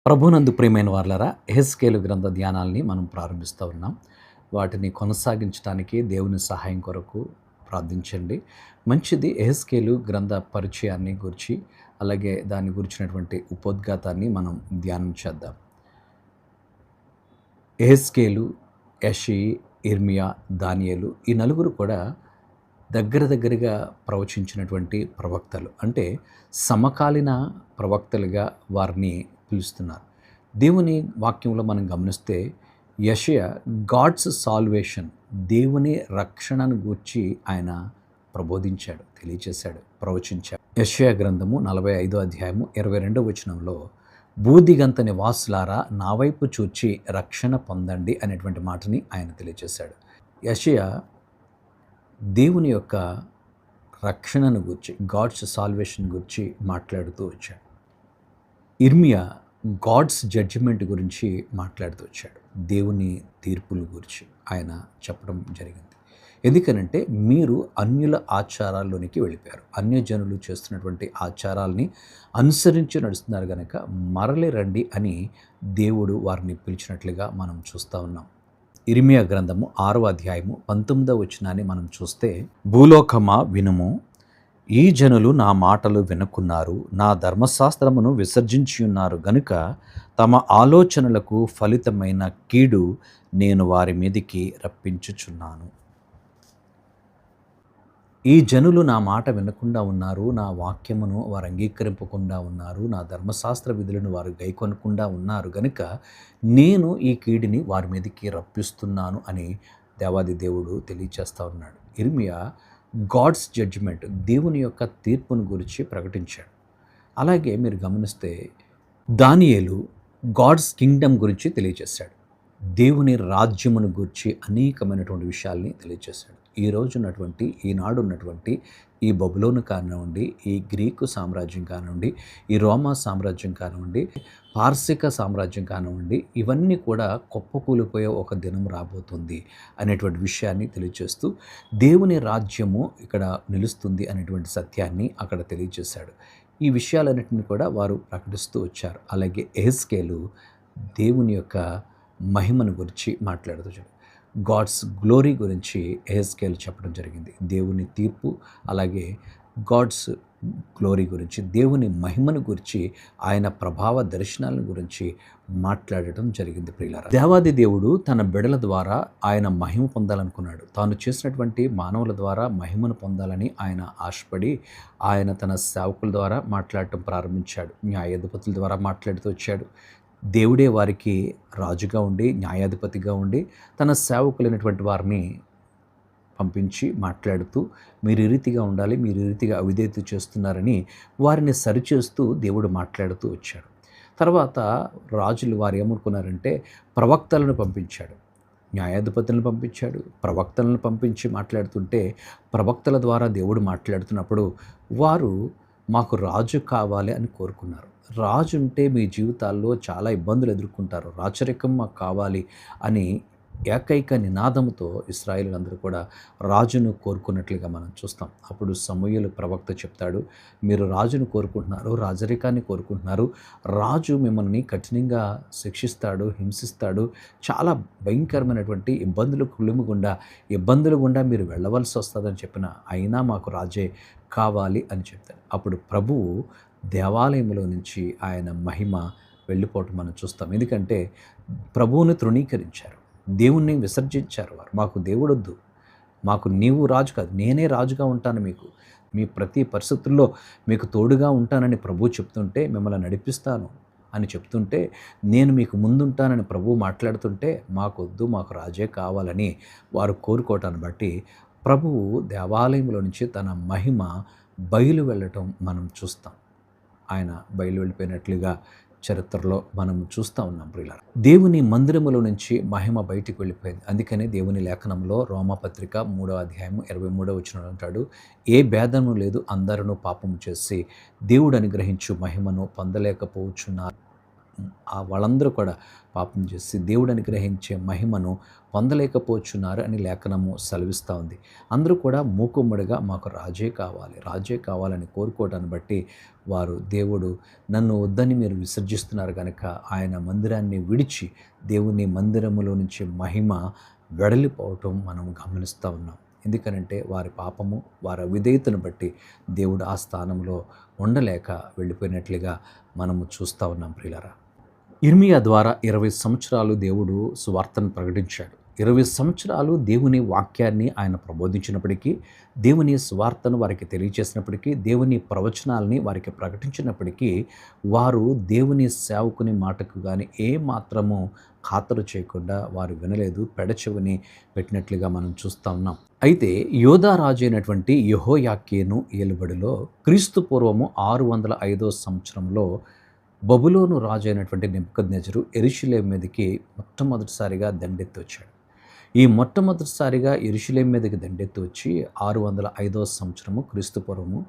ప్రభునందు ప్రియమైన వారలారా, యెహెజ్కేలు గ్రంథ ధ్యానాల్ని మనం ప్రారంభిస్తూ ఉన్నాం. వాటిని కొనసాగించడానికి దేవుని సహాయం కొరకు ప్రార్థించండి. మంచిది. యెహెజ్కేలు గ్రంథ పరిచయాన్ని గూర్చి, అలాగే దాన్ని గురించినటువంటి ఉపోద్ఘాతాన్ని మనం ధ్యానం చేద్దాం. యెహెజ్కేలు, యెషయి, ఇర్మియా, దానియేలు ఈ నలుగురు కూడా దగ్గరగా ప్రవచించినటువంటి ప్రవక్తలు. అంటే సమకాలీన ప్రవక్తలుగా వారిని పిలుస్తున్నారు. దేవుని వాక్యంలో మనం గమనిస్తే యెషయా గాడ్స్ సాల్వేషన్, దేవుని రక్షణను గూర్చి ఆయన ప్రబోధించాడు, తెలియచేశాడు, ప్రవచించాడు. యెషయా గ్రంథము 45వ అధ్యాయము 22వ వచనంలో భూదిగంత నివాసులారా నా వైపు చూచి రక్షణ పొందండి అనేటువంటి మాటని ఆయన తెలియచేశాడు. యెషయా దేవుని యొక్క రక్షణను గూర్చి, గాడ్స్ సాల్వేషన్ గురించి మాట్లాడుతూ వచ్చాడు. ఇర్మియా గాడ్స్ జడ్జిమెంట్ గురించి మాట్లాడుతూ వచ్చాడు. దేవుని తీర్పుల గురించి ఆయన చెప్పడం జరిగింది. ఎందుకనంటే మీరు అన్యుల ఆచారాల్లోనికి వెళ్ళిపోయారు. అన్యజనులు చేస్తున్నటువంటి ఆచారాల్ని అనుసరించి నడుస్తున్నారు కనుక మరలి రండి అని దేవుడు వారిని పిలిచినట్లుగా మనం చూస్తూ ఉన్నాం. ఇర్మియా గ్రంథము 6వ అధ్యాయము 19వ వచనాన్ని మనం చూస్తే, భూలోకమా వినుము, ఈ జనులు నా మాటలు వినుకున్నారు, నా ధర్మశాస్త్రమును విసర్జించి ఉన్నారు గనుక తమ ఆలోచనలకు ఫలితమైన కీడు నేను వారి మీదికి రప్పించుచున్నాను. ఈ జనులు నా మాట వినకుండా ఉన్నారు, నా వాక్యమును వారు అంగీకరింపకుండా ఉన్నారు, నా ధర్మశాస్త్ర విధులను వారు గైకొనకుండా ఉన్నారు గనుక నేను ఈ కీడిని వారి మీదకి రప్పిస్తున్నాను అని దేవాది దేవుడు తెలియచేస్తూ ఉన్నాడు. ఇర్మియా గాడ్స్ జడ్జిమెంట్, దేవుని యొక్క తీర్పును గురించి ప్రకటించాడు. అలాగే మీరు గమనిస్తే దానియేలు గాడ్స్ కింగ్డమ్ గురించి తెలియజేశాడు. దేవుని రాజ్యమును గురించి అనేకమైనటువంటి విషయాల్ని తెలియజేశాడు. ఈనాడు ఉన్నటువంటి ఈ బబులోను కానివ్వండి, ఈ గ్రీకు సామ్రాజ్యం కానివ్వండి, ఈ రోమా సామ్రాజ్యం కానివ్వండి, పార్సిక సామ్రాజ్యం కానివ్వండి, ఇవన్నీ కూడా కుప్పకూలిపోయే ఒక దినం రాబోతుంది అనేటువంటి విషయాన్ని తెలియజేస్తూ దేవుని రాజ్యము ఇక్కడ నిలుస్తుంది అనేటువంటి సత్యాన్ని అక్కడ తెలియజేశాడు. ఈ విషయాలన్నింటినీ కూడా వారు ప్రకటిస్తూ వచ్చారు. అలాగే యెహెజ్కేలు దేవుని యొక్క మహిమను గురించి మాట్లాడుతూ గాడ్స్ గ్లోరీ గురించి యెహెజ్కేలు చెప్పడం జరిగింది. దేవుని తీర్పు, అలాగే గాడ్స్ గ్లోరీ గురించి, దేవుని మహిమను గురించి, ఆయన ప్రభావ దర్శనాలను గురించి మాట్లాడటం జరిగింది. ప్రియులారా, దేవాది దేవుడు తన బిడల ద్వారా ఆయన మహిమ పొందాలనుకున్నాడు. తాను చేసినటువంటి మానవుల ద్వారా మహిమను పొందాలని ఆయన ఆశపడి ఆయన తన సేవకుల ద్వారా మాట్లాడటం ప్రారంభించాడు. న్యాయాధిపతుల ద్వారా మాట్లాడుతూ వచ్చాడు. దేవుడే వారికి రాజుగా ఉండి, న్యాయాధిపతిగా ఉండి, తన సేవకులైనటువంటి వారిని పంపించి మాట్లాడుతూ మీరు ఈ రీతిగా ఉండాలి, మీరు ఈ రీతిగా అవిధేయత చేస్తున్నారని వారిని సరిచేస్తూ దేవుడు మాట్లాడుతూ వచ్చాడు. తర్వాత రాజులు వారు ఏమనుకున్నారంటే ప్రవక్తలను పంపించాడు, న్యాయాధిపతులను పంపించాడు, ప్రవక్తలను పంపించి మాట్లాడుతుంటే ప్రవక్తల ద్వారా దేవుడు మాట్లాడుతున్నప్పుడు వారు మాకు రాజు కావాలి అని కోరుకున్నారు. రాజు ఉంటే మీ జీవితాల్లో చాలా ఇబ్బందులు ఎదుర్కొంటారు, రాచరికం మాకు కావాలి అని ఏకైక నినాదంతో ఇశ్రాయేలీయులందరూ కూడా రాజును కోరుకున్నట్లుగా మనం చూస్తాం. అప్పుడు సమూయేలు ప్రవక్త చెప్తాడు, మీరు రాజును కోరుకుంటున్నారు, రాజరికాన్ని కోరుకుంటున్నారు, రాజు మిమ్మల్ని కఠినంగా శిక్షిస్తాడు, హింసిస్తాడు, చాలా భయంకరమైనటువంటి ఇబ్బందులు గుండా మీరు వెళ్ళవలసి వస్తుందని చెప్పిన, అయినా మాకు రాజే కావాలి అని చెప్తాడు. అప్పుడు ప్రభువు దేవాలయంలో నుంచి ఆయన మహిమ వెళ్ళిపోవటం మనం చూస్తాం. ఎందుకంటే ప్రభువుని తృణీకరించారు, దేవుణ్ణి విసర్జించారు. వారు మాకు దేవుడొద్దు, మాకు నీవు రాజు కాదు, నేనే రాజుగా ఉంటాను, మీ ప్రతి పరిస్థితుల్లో మీకు తోడుగా ఉంటానని ప్రభువు చెప్తుంటే, మిమ్మల్ని నడిపిస్తాను అని చెప్తుంటే, నేను మీకు ముందుంటానని ప్రభువు మాట్లాడుతుంటే మాకొద్దు, మాకు రాజే కావాలని వారు కోరుకోవటాన్ని బట్టి ప్రభువు దేవాలయంలో నుంచి తన మహిమ బయలు వెళ్ళటం మనం చూస్తాం. ఆయన బయలు వెళ్ళిపోయినట్లుగా చరిత్రలో మనం చూస్తూ ఉన్నాం. ప్రియులారా, దేవుని మందిరములో నుంచి మహిమ బయటికి వెళ్ళిపోయింది. అందుకనే దేవుని లేఖనంలో రోమాపత్రిక 3వ అధ్యాయము 23వ వచనంలో అంటాడు, ఏ భేదము లేదు, అందరూ పాపము చేసి దేవుడు అనుగ్రహించు మహిమను పొందలేకపోవచ్చున్నారు. వాళ్ళందరూ కూడా పాపం చేసి దేవుడు అనుగ్రహించే మహిమను పొందలేకపోతున్నారు అని లేఖనము సెలవిస్తూ ఉంది. అందరూ కూడా మూకుమ్మడిగా మాకు రాజే కావాలి, రాజే కావాలని కోరుకోవడాన్ని బట్టి వారు దేవుడు నన్ను వద్దని మీరు విసర్జిస్తున్నారు కనుక ఆయన మందిరాన్ని విడిచి దేవుని మందిరములో నుంచి మహిమ వెడలిపోవటం మనం గమనిస్తూ ఉన్నాం. ఎందుకనంటే వారి పాపము, వారి అవిధేయతను బట్టి దేవుడు ఆ స్థానంలో ఉండలేక వెళ్ళిపోయినట్లుగా మనము చూస్తూ ఉన్నాం. ప్రియులారా, ఇర్మియా ద్వారా 20 సంవత్సరాలు దేవుడు సువార్తను ప్రకటించాడు. 20 సంవత్సరాలు దేవుని వాక్యాన్ని ఆయన ప్రబోధించినప్పటికీ, దేవుని సువార్తను వారికి తెలియచేసినప్పటికీ, దేవుని ప్రవచనాలని వారికి ప్రకటించినప్పటికీ వారు దేవుని సేవకుని మాటకు కానీ ఏ మాత్రము ఖాతరు చేయకుండా వారు వినలేదు, పెడచెవిని పెట్టినట్లుగా మనం చూస్తూ ఉన్నాం. అయితే యోధా రాజు అయినటువంటి యెహోయాకీను ఏలుబడిలో క్రీస్తు పూర్వము 605 సంవత్సరంలో బబులోను రాజు అయినటువంటి నెబుకద్నెజరు యెరూషలేము మీదకి మొట్టమొదటిసారిగా దండెత్తి వచ్చాడు. ఈ మొట్టమొదటిసారిగా యెరూషలేము మీదకి దండెత్తి వచ్చి 605 సంవత్సరము క్రీస్తు పూర్వము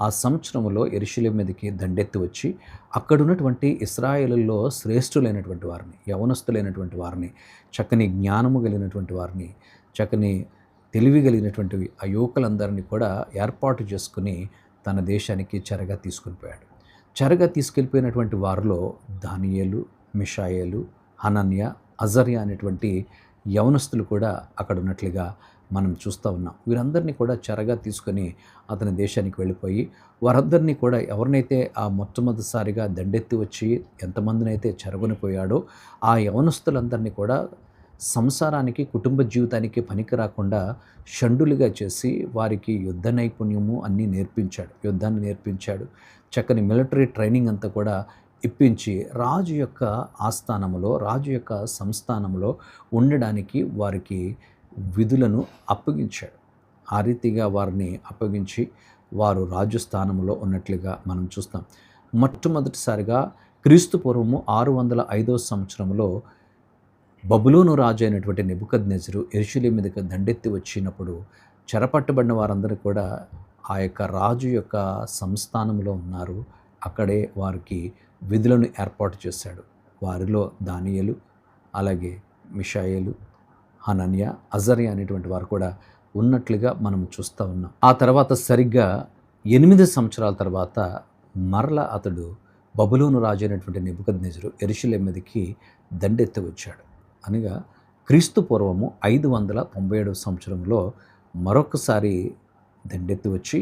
ఆ సంవత్సరములో యెరూషలేము మీదకి దండెత్తి వచ్చి అక్కడున్నటువంటి ఇశ్రాయేలులో శ్రేష్ఠులైనటువంటి వారిని, యవనస్తులైనటువంటి వారిని, చక్కని జ్ఞానము కలిగినటువంటి వారిని, చక్కని తెలివి కలిగినటువంటి ఆ యువకులందరినీ కూడా ఏర్పాటు చేసుకుని తన దేశానికి చెరగా తీసుకుని పోయాడు. చెరగా తీసుకెళ్ళిపోయినటువంటి వారిలో దానియేలు, మిషాయేలు, హనన్య, అజర్యా అనేటువంటి యవనస్తులు కూడా అక్కడ ఉన్నట్లుగా మనం చూస్తూ ఉన్నాం. వీరందరినీ కూడా చెరగా తీసుకొని అతని దేశానికి వెళ్ళిపోయి వారందరినీ కూడా ఎవరినైతే ఆ మొట్టమొదటిసారిగా దండెత్తి వచ్చి ఎంతమందినైతే చెరగొనిపోయాడో ఆ యవనస్తులందరినీ కూడా సంసారానికి, కుటుంబ జీవితానికి పనికి రాకుండా షండులుగా చేసి వారికి యుద్ధ నైపుణ్యము అన్నీ నేర్పించాడు. యుద్ధాన్ని నేర్పించాడు. చక్కని మిలిటరీ ట్రైనింగ్ అంతా కూడా ఇప్పించి రాజు యొక్క ఆస్థానంలో, రాజు యొక్క సంస్థానంలో ఉండడానికి వారికి విధులను అప్పగించాడు. ఆ రీతిగా వారిని అప్పగించి వారు రాజు స్థానంలో ఉన్నట్లుగా మనం చూస్తాం. మొట్టమొదటిసారిగా క్రీస్తు పూర్వము 605 సంవత్సరంలో బబులోను రాజు అయినటువంటి నెబుకద్నెజరు యెరూషలేము మీదకి దండెత్తి వచ్చినప్పుడు చెరపట్టబడిన వారందరూ కూడా ఆ యొక్క రాజు యొక్క సంస్థానంలో ఉన్నారు. అక్కడే వారికి విధులను ఏర్పాటు చేశాడు. వారిలో దానియేలు, అలాగే మిషాయేలు, హనన్య, అజర్యా అనేటువంటి వారు కూడా ఉన్నట్లుగా మనం చూస్తూ ఉన్నాం. ఆ తర్వాత సరిగ్గా 8 సంవత్సరాల తర్వాత మరల అతడు బబులోను రాజు అయినటువంటి నెబుకద్నెజరు యెరూషలేము మీదకి దండెత్తి వచ్చాడు. అనగా క్రీస్తు పూర్వము 597 సంవత్సరంలో మరొకసారి దండెత్తి వచ్చి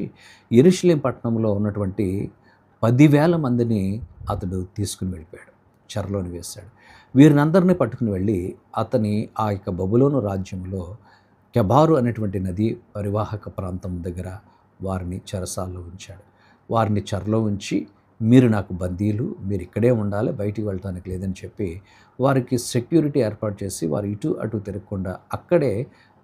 యెరూషలేము పట్టణంలో ఉన్నటువంటి 10,000 మందిని అతడు తీసుకుని వెళ్ళిపోయాడు, చెరలోని వేశాడు. వీరినందరినీ పట్టుకుని వెళ్ళి అతని ఆ యొక్క బబులోను రాజ్యంలో కెబారు అనేటువంటి నది పరివాహక ప్రాంతం దగ్గర వారిని చెరసాల్లో ఉంచాడు. వారిని చెరలో ఉంచి మీరు నాకు బందీలు, మీరు ఇక్కడే ఉండాలి, బయటికి వెళ్ళటానికి లేదని చెప్పి వారికి సెక్యూరిటీ ఏర్పాటు చేసి వారు ఇటు అటు తిరగకుండా అక్కడే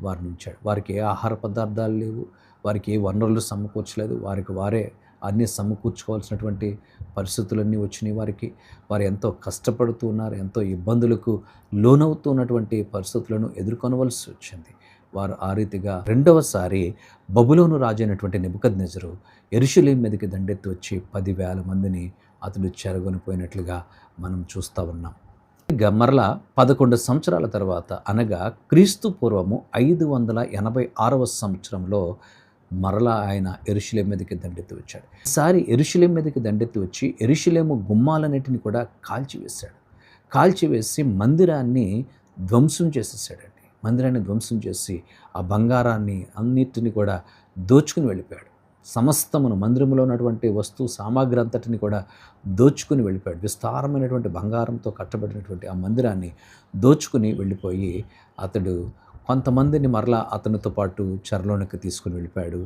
వారిని ఉంచాడు. వారికి ఏ ఆహార పదార్థాలు లేవు, వారికి ఏ వనరులు సమకూర్చలేదు. వారికి వారే అన్నీ సమకూర్చుకోవాల్సినటువంటి పరిస్థితులన్నీ వచ్చినాయి వారికి. వారు ఎంతో కష్టపడుతూ ఉన్నారు, ఎంతో ఇబ్బందులకు లోనవుతూ ఉన్నటువంటి పరిస్థితులను ఎదుర్కొనవలసి వచ్చింది. వారు ఆ రీతిగా రెండవసారి బబులోను రాజు అయినటువంటి నెబుకద్నెజరు యెరూషలేము మీదకి దండెత్తి వచ్చి 10,000 మందిని అతడు చెరగొనిపోయినట్లుగా మనం చూస్తూ ఉన్నాం. ఇక మరలా 11 సంవత్సరాల తర్వాత అనగా క్రీస్తు పూర్వము 586వ సంవత్సరంలో మరలా ఆయన యెరూషలేము మీదకి దండెత్తి వచ్చాడు. ఈసారి యెరూషలేము మీదకి దండెత్తి వచ్చి యెరూషలేము గుమ్మాలన్నిటిని కూడా కాల్చివేశాడు. కాల్చివేసి మందిరాన్ని ధ్వంసం చేసేసాడండి. మందిరాన్ని ధ్వంసం చేసి ఆ బంగారాన్ని అన్నిటిని కూడా దోచుకుని వెళ్ళిపోయాడు. సమస్తమును మందిరంలో ఉన్నటువంటి వస్తువు సామాగ్రి అంతటిని కూడా దోచుకుని వెళ్ళిపోయాడు. విస్తారమైనటువంటి బంగారంతో కట్టబడినటువంటి ఆ మందిరాన్ని దోచుకుని వెళ్ళిపోయి అతడు కొంతమందిని మరలా అతనితో పాటు చెరలోనికి తీసుకుని వెళ్ళిపోయాడు.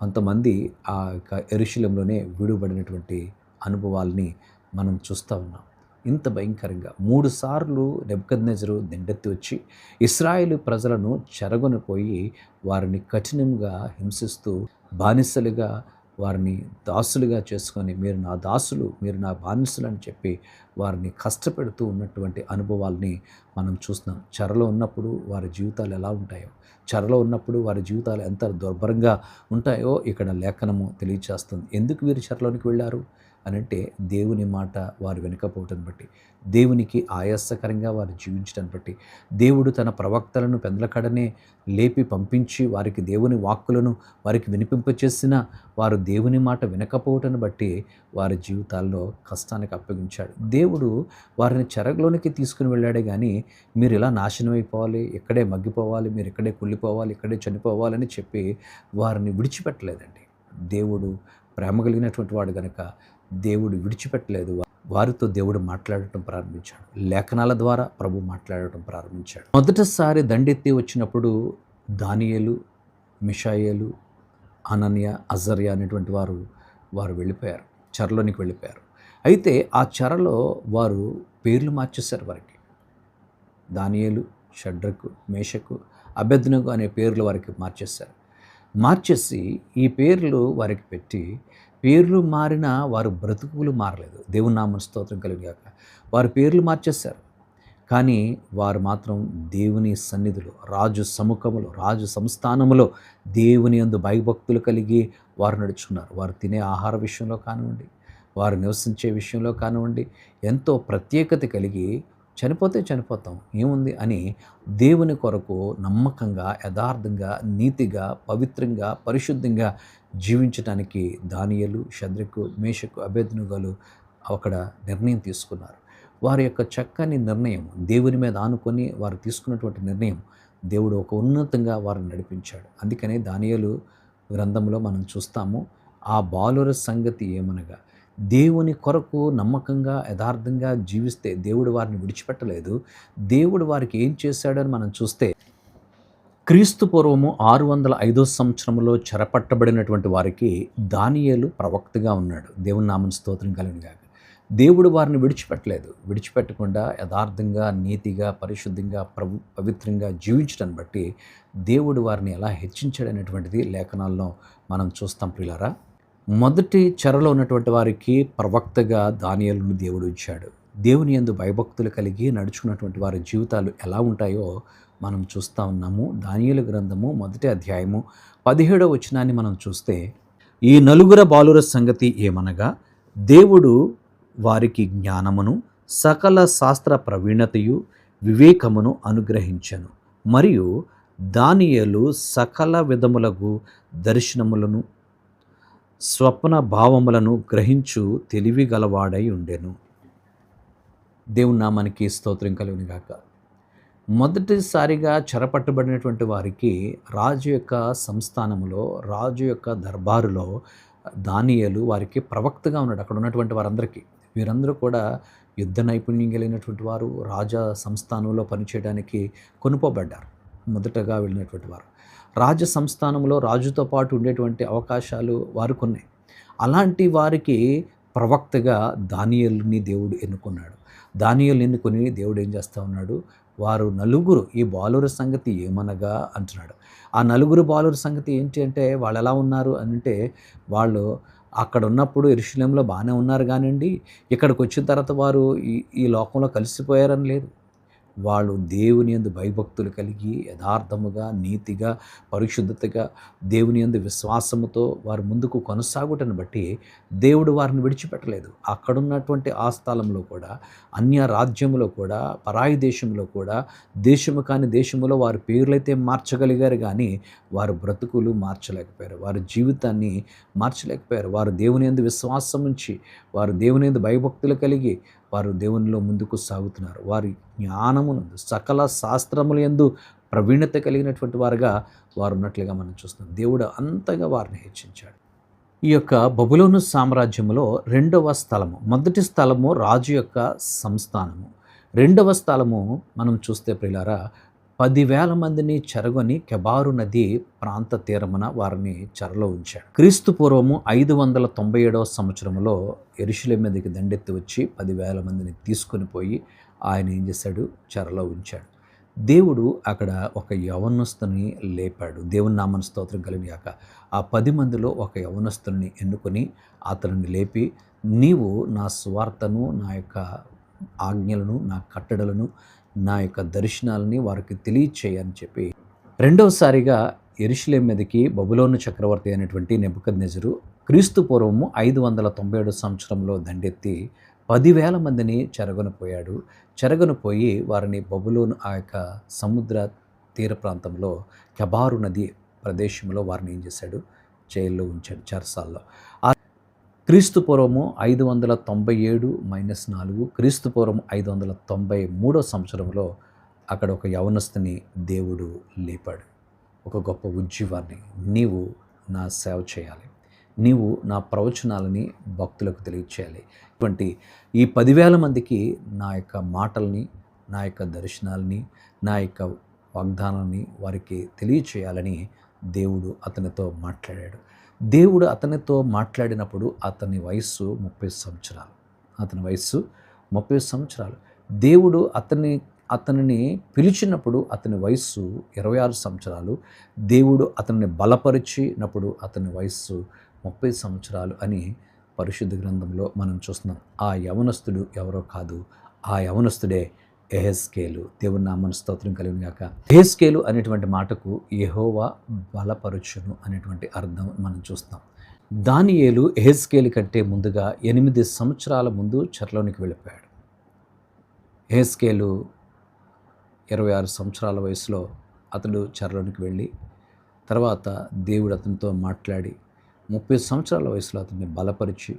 కొంతమంది ఆ యొక్క యెరూషలేములోనే విడుబడినటువంటి అనుభవాల్ని మనం చూస్తూ ఉన్నాం. ఇంత భయంకరంగా 3 సార్లు నెబుకద్నెజరు దండెత్తి వచ్చి ఇశ్రాయేలు ప్రజలను చెరగొనిపోయి వారిని కఠినంగా హింసిస్తూ బానిసలుగా వారిని దాసులుగా చేసుకొని మీరు నా దాసులు, మీరు నా బానిసలు అని చెప్పి వారిని కష్టపెడుతూ ఉన్నటువంటి అనుభవాల్ని మనం చూస్తున్నాం. చెరలో ఉన్నప్పుడు వారి జీవితాలు ఎలా ఉంటాయో, చెరలో ఉన్నప్పుడు వారి జీవితాలు ఎంత దుర్భరంగా ఉంటాయో ఇక్కడ లేఖనము తెలియచేస్తుంది. ఎందుకు వీరు చెరలోనికి వెళ్ళారు అనంటే దేవుని మాట వారు వినకపోవటం బట్టి, దేవునికి ఆయాసకరంగా వారు జీవించడం బట్టి, దేవుడు తన ప్రవక్తలను పెందలకడనే లేపి పంపించి వారికి దేవుని వాక్కులను వారికి వినిపింపచేసిన వారు దేవుని మాట వినకపోవటం బట్టి వారి జీవితాల్లో కష్టానికి అప్పగించాడు. దేవుడు వారిని చెరగలోనికి తీసుకుని వెళ్ళాడే కానీ మీరు ఇలా నాశనం అయిపోవాలి, ఇక్కడే మగ్గిపోవాలి, మీరు ఇక్కడే కుళ్ళిపోవాలి, ఇక్కడే చనిపోవాలని చెప్పి వారిని విడిచిపెట్టలేదండి. దేవుడు ప్రేమ కలిగినటువంటి వాడు గనుక దేవుడు విడిచిపెట్టలేదు. వారితో దేవుడు మాట్లాడటం ప్రారంభించాడు. లేఖనాల ద్వారా ప్రభు మాట్లాడటం ప్రారంభించాడు. మొదటిసారి దండెత్తి వచ్చినప్పుడు దానియేలు, మిషాయేలు, అనన్య, అజర్య అనేటువంటి వారు వెళ్ళిపోయారు, చెరలోనికి వెళ్ళిపోయారు. అయితే ఆ చెరలో వారు పేర్లు మార్చేశారు. వారికి దానియేలు, షడ్రకు, మేషకు, అబేద్నెగో అనే పేర్లు వారికి మార్చేసి ఈ పేర్లు వారికి పెట్టి, పేర్లు మారిన వారు బ్రతుకులు మారలేదు. దేవుని నామమున స్తోత్రం కలుగుగాక. వారు పేర్లు మార్చేశారు, కానీ వారు మాత్రం దేవుని సన్నిధిలో, రాజు సముఖములో, రాజు సంస్థానములో దేవుని యందు భయభక్తులు కలిగి వారు నడుచుకున్నారు. వారు తినే ఆహార విషయంలో కానివ్వండి, వారు నివసించే విషయంలో కానివ్వండి, ఎంతో ప్రత్యేకత కలిగి చనిపోతే చనిపోతాం ఏముంది అని దేవుని కొరకు నమ్మకంగా, యథార్థంగా, నీతిగా, పవిత్రంగా, పరిశుద్ధంగా జీవించడానికి దానియేలు, షద్రకు, మేషకు, అబేద్నెగోలు అక్కడ నిర్ణయం తీసుకున్నారు. వారి యొక్క చక్కని నిర్ణయం, దేవుని మీద ఆనుకొని వారు తీసుకున్నటువంటి నిర్ణయం దేవుడు ఒక ఉన్నతంగా వారిని నడిపించాడు. అందుకనే దానియేలు గ్రంథంలో మనం చూస్తాము, ఆ బాలుర సంగతి ఏమనగా దేవుని కొరకు నమ్మకంగా, యథార్థంగా జీవిస్తే దేవుడు వారిని విడిచిపెట్టలేదు. దేవుడు వారికి ఏం చేశాడని మనం చూస్తే, క్రీస్తు పూర్వము 605 సంవత్సరంలో చెరపట్టబడినటువంటి వారికి దానియేలు ప్రవక్తగా ఉన్నాడు. దేవుని నామమున స్తోత్రం కలుగునుగాక. దేవుడు వారిని విడిచిపెట్టకుండా యథార్థంగా, నీతిగా, పరిశుద్ధంగా, పవిత్రంగా జీవించడాన్ని బట్టి దేవుడు వారిని ఎలా హెచ్చించాడనేటువంటిది లేఖనాల్లో మనం చూస్తాం ప్రియులారా. మొదటి చెరలో ఉన్నటువంటి వారికి ప్రవక్తగా దానియేలును దేవుడు ఇచ్చాడు. దేవుని యందు భయభక్తులు కలిగి నడుచుకున్నటువంటి వారి జీవితాలు ఎలా ఉంటాయో మనం చూస్తూ ఉన్నాము. దానియేలు గ్రంథము 1వ అధ్యాయము 17వ వచనాన్ని మనం చూస్తే, ఈ నలుగురు బాలుర సంగతి ఏమనగా దేవుడు వారికి జ్ఞానమును, సకల శాస్త్ర ప్రవీణతయు, వివేకమును అనుగ్రహించెను. మరియు దానియేలు సకల విధములగు దర్శనములను, స్వప్న భావములను గ్రహించు తెలివి గలవాడై ఉండెను. దేవుని నామానికి స్తోత్రం కలుగునుగాక. మొదటిసారిగా చెరపట్టబడినటువంటి వారికి రాజు యొక్క సంస్థానములో, రాజు యొక్క దర్బారులో దానియేలు వారికి ప్రవక్తగా ఉన్నాడు. అక్కడ ఉన్నటువంటి వారందరికీ, వీరందరూ కూడా యుద్ధ నైపుణ్యం కలిగినటువంటి వారు, రాజా సంస్థానంలో పనిచేయడానికి కొనుకోబడ్డారు. మొదటగా వెళ్ళినటువంటి వారు రాజ సంస్థానంలో రాజుతో పాటు ఉండేటువంటి అవకాశాలు వారికి ఉన్నాయి. అలాంటి వారికి ప్రవక్తగా దానియేలుని దేవుడు ఎన్నుకున్నాడు. దానియేలు ఎన్నుకొని దేవుడు ఏం చేస్తూ ఉన్నాడు, వారు నలుగురు, ఈ బాలుర సంగతి ఏమనగా అంటున్నాడు. ఆ నలుగురు బాలుర సంగతి ఏంటి అంటే, వాళ్ళు ఎలా ఉన్నారు అంటే, వాళ్ళు అక్కడ ఉన్నప్పుడు యెరూషలేములో బాగానే ఉన్నారు కానివ్వండి, ఇక్కడికి వచ్చిన తర్వాత వారు ఈ లోకంలో కలిసిపోయారని లేదు. వాళ్ళు దేవుని యందు భయభక్తులు కలిగి యథార్థముగా, నీతిగా, పరిశుద్ధతగా, దేవుని యందు విశ్వాసముతో వారు ముందుకు కొనసాగుటను బట్టి దేవుడు వారిని విడిచిపెట్టలేదు. అక్కడున్నటువంటి ఆ స్థలంలో కూడా, అన్య రాజ్యంలో కూడా, పరాయి దేశంలో కూడా, దేశము కాని దేశములో వారి పేర్లైతే మార్చగలిగారు కానీ వారి బ్రతుకులు మార్చలేకపోయారు, వారి జీవితాన్ని మార్చలేకపోయారు. వారు దేవుని యందు విశ్వాసం ఉంచి, వారు దేవుని యందు భయభక్తులు కలిగి వారు దేవునిలో ముందుకు సాగుతున్నారు. వారి జ్ఞానమునందు, సకల శాస్త్రముల యందు ప్రవీణత కలిగినటువంటి వారుగా వారు ఉన్నట్లుగా మనం చూస్తున్నాం. దేవుడు అంతగా వారిని హెచ్చించాడు. ఈ యొక్క బబులోను సామ్రాజ్యంలో 2వ స్థలము, మొదటి స్థలము రాజు యొక్క సంస్థానము, 2వ స్థలము మనం చూస్తే ప్రియులారా 10,000 మందిని చెరగొని కెబారు నది ప్రాంత తీరమున వారిని చెరలో ఉంచాడు. క్రీస్తు పూర్వము 597వ సంవత్సరంలో యెరూషలేము మీదకి దండెత్తి వచ్చి 10,000 మందిని తీసుకొని పోయి ఆయన ఏం చేశాడు, చెరలో ఉంచాడు. దేవుడు అక్కడ ఒక యవనస్తుని లేపాడు. దేవుని నామమున స్తోత్రం కలుగుగాక. ఆ 10 మందిలో ఒక యవనస్తుని ఎన్నుకొని అతనిని లేపి, నీవు నా సువార్తను, నా యొక్క ఆజ్ఞలను, నా కట్టడలను, నా యొక్క దర్శనాలని వారికి తెలియచేయని చెప్పి, రెండవసారిగా యెరూషలేము మీదకి బబులోను చక్రవర్తి అయినటువంటి నెబుకద్నెజరు క్రీస్తు పూర్వము 597 సంవత్సరంలో దండెత్తి 10,000 మందిని చెరగొనిపోయాడు. చెరగొనిపోయి వారిని బబులోను ఆ యొక్క సముద్ర తీర ప్రాంతంలో కెబారు నది ప్రదేశంలో వారిని ఏం చేశాడు? జైల్లో ఉంచాడు, చెరసాల్లో. క్రీస్తు పూర్వము 597-4 క్రీస్తు పూర్వం 593 సంవత్సరంలో అక్కడ ఒక యవనస్తుని దేవుడు లేపాడు, ఒక గొప్ప ఉజ్జీవాన్ని. నీవు నా సేవ చేయాలి, నీవు నా ప్రవచనాలని భక్తులకు తెలియచేయాలి. ఇటువంటి ఈ 10,000 మందికి నా యొక్క మాటల్ని, నా యొక్క దర్శనాలని, నా యొక్క వాగ్దానాన్ని వారికి తెలియచేయాలని దేవుడు అతనితో మాట్లాడాడు. దేవుడు అతనితో మాట్లాడినప్పుడు అతని వయస్సు 30 సంవత్సరాలు. అతని వయస్సు 30 సంవత్సరాలు. దేవుడు అతనిని పిలిచినప్పుడు అతని వయస్సు 26 సంవత్సరాలు. దేవుడు అతనిని బలపరిచినప్పుడు అతని వయస్సు 30 సంవత్సరాలు అని పరిశుద్ధ గ్రంథంలో మనం చూస్తున్నాం. ఆ యవనస్తుడు ఎవరో కాదు, ఆ యవనస్తుడే యెహెజ్కేలు. దేవుని నామమున స్తోత్రం కలుగును గాక. యెహెజ్కేలు అనేటువంటి మాటకు యెహోవా బలపరచును అనేటువంటి అర్థం మనం చూస్తాం. దానియేలు యెహెజ్కేలు కంటే ముందుగా 8 సంవత్సరాల ముందు చెరలోనికి వెళ్ళిపోయాడు. యెహెజ్కేలు 26 సంవత్సరాల వయసులో అతడు చెరలోనికి వెళ్ళి తర్వాత దేవుడు అతనితో మాట్లాడి 30 సంవత్సరాల వయసులో అతన్ని బలపరిచి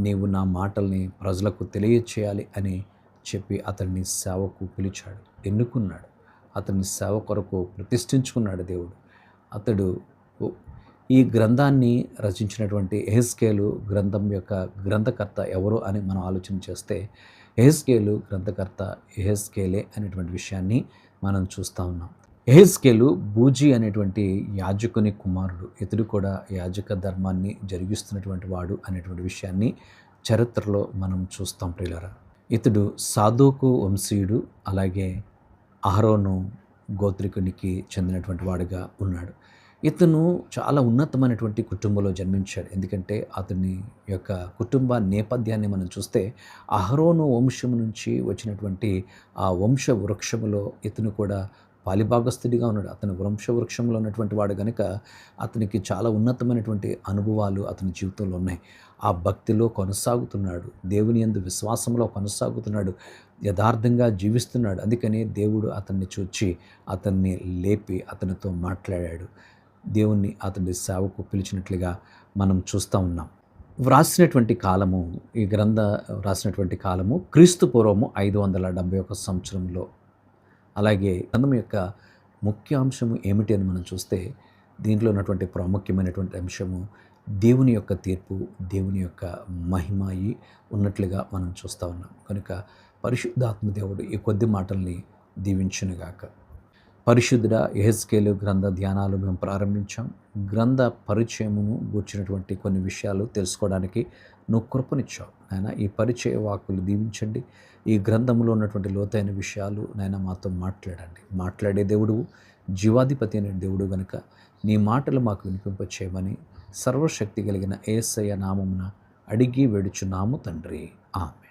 నీవు నా మాటల్ని ప్రజలకు తెలియచేయాలి అని చెప్పి అతన్ని సేవకు పిలిచాడు, ఎన్నుకున్నాడు. అతన్ని సేవ కొరకు ప్రతిష్ఠించుకున్నాడు దేవుడు. అతడు ఈ గ్రంథాన్ని రచించినటువంటి యెహెజ్కేలు గ్రంథం యొక్క గ్రంథకర్త ఎవరు అని మనం ఆలోచన చేస్తే యెహెజ్కేలు గ్రంథకర్త యెహెజ్కేలే అనేటువంటి విషయాన్ని మనం చూస్తూ ఉన్నాం. యెహెజ్కేలు బూజీ అనేటువంటి యాజకుని కుమారుడు. ఇతడు కూడా యాజక ధర్మాన్ని జరిగిస్తున్నటువంటి వాడు అనేటువంటి విషయాన్ని చరిత్రలో మనం చూస్తాం ప్రియులారా. ఇతడు సాదోకు వంశీయుడు, అలాగే అహరోను గోత్రికునికి చెందినటువంటి వాడుగా ఉన్నాడు. ఇతను చాలా ఉన్నతమైనటువంటి కుటుంబంలో జన్మించాడు. ఎందుకంటే అతని యొక్క కుటుంబ నేపథ్యాన్ని మనం చూస్తే అహరోను వంశం నుంచి వచ్చినటువంటి ఆ వంశ వృక్షములో ఇతను కూడా పాలిభాగస్థుడిగా ఉన్నాడు. అతని వంశవృక్షంలో ఉన్నటువంటి వాడు కనుక అతనికి చాలా ఉన్నతమైనటువంటి అనుభవాలు అతని జీవితంలో ఉన్నాయి. ఆ భక్తిలో కొనసాగుతున్నాడు, దేవుని యందు విశ్వాసంలో కొనసాగుతున్నాడు, యథార్థంగా జీవిస్తున్నాడు. అందుకని దేవుడు అతన్ని చూచి అతన్ని లేపి అతనితో మాట్లాడాడు. దేవుణ్ణి అతని సేవకు పిలిచినట్లుగా మనం చూస్తూ ఉన్నాం. ఈ గ్రంథ వ్రాసినటువంటి కాలము క్రీస్తు పూర్వము 571 సంవత్సరంలో. అలాగే గ్రంథం యొక్క ముఖ్యాంశము ఏమిటి అని మనం చూస్తే దీంట్లో ఉన్నటువంటి ప్రాముఖ్యమైనటువంటి అంశము దేవుని యొక్క తీర్పు, దేవుని యొక్క మహిమాయి ఉన్నట్లుగా మనం చూస్తూ ఉన్నాం. కనుక పరిశుద్ధాత్మ దేవుడు ఈ కొద్ది మాటల్ని దీవించునుగాక. పరిశుద్ధుడా, యెహెజ్కేలు గ్రంథ ధ్యానాలు మేము ప్రారంభించాం. గ్రంథ పరిచయమును గూర్చినటువంటి కొన్ని విషయాలు తెలుసుకోవడానికి నువ్వు కృపనిచ్చావు నాయన. ఈ పరిచయ వాక్కులు దీవించండి. ఈ గ్రంథంలో ఉన్నటువంటి లోతైన విషయాలు నాయన మాతో మాట్లాడండి. మాట్లాడే దేవుడు, జీవాధిపతి అనే దేవుడు గనుక నీ మాటలు మాకు వినిపింపచేయమని సర్వశక్తి కలిగిన యేసయ్య నామమున అడిగి వేడుచున్నాము తండ్రి. ఆమేన్.